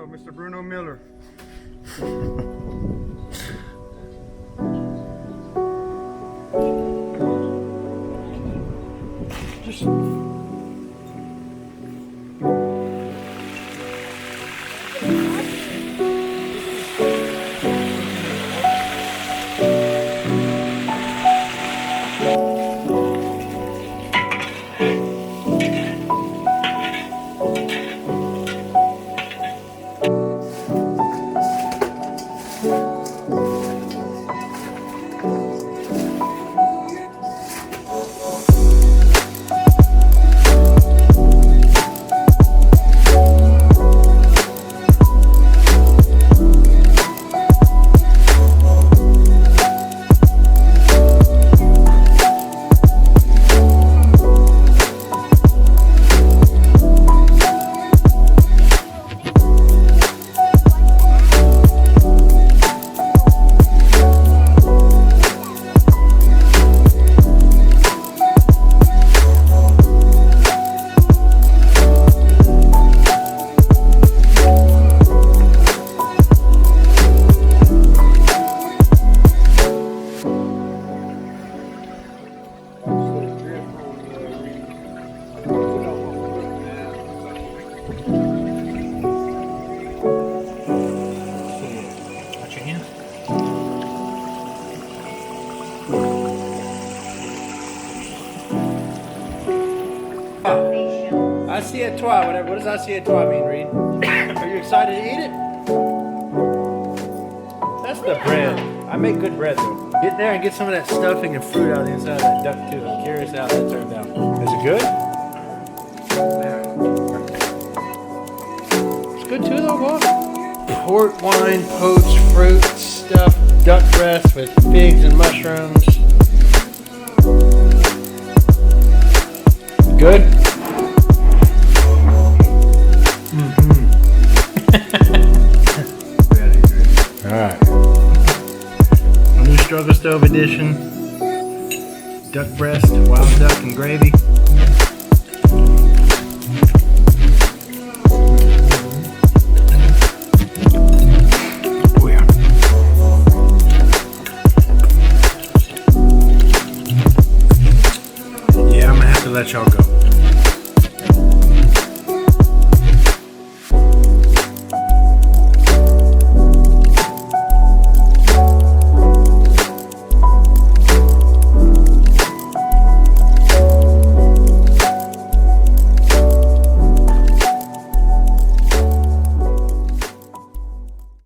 Bruno, Mr. Bruno Miller. Just Assiette-toi, whatever. What does assiette-toi mean, Reed? Are you excited to eat it? That's the bread. I make good bread, though. Get there and get some of that stuffing and fruit out of the inside of that duck, too. I'm curious how that turned out. Is it good? It's good, too, though, boy. Port wine, poached fruit, stuffed duck breast with figs and mushrooms. Good? Alright. New Struggle Stove edition. Duck breast, wild duck, and gravy. Oh yeah. Yeah, I'm gonna have to let y'all go.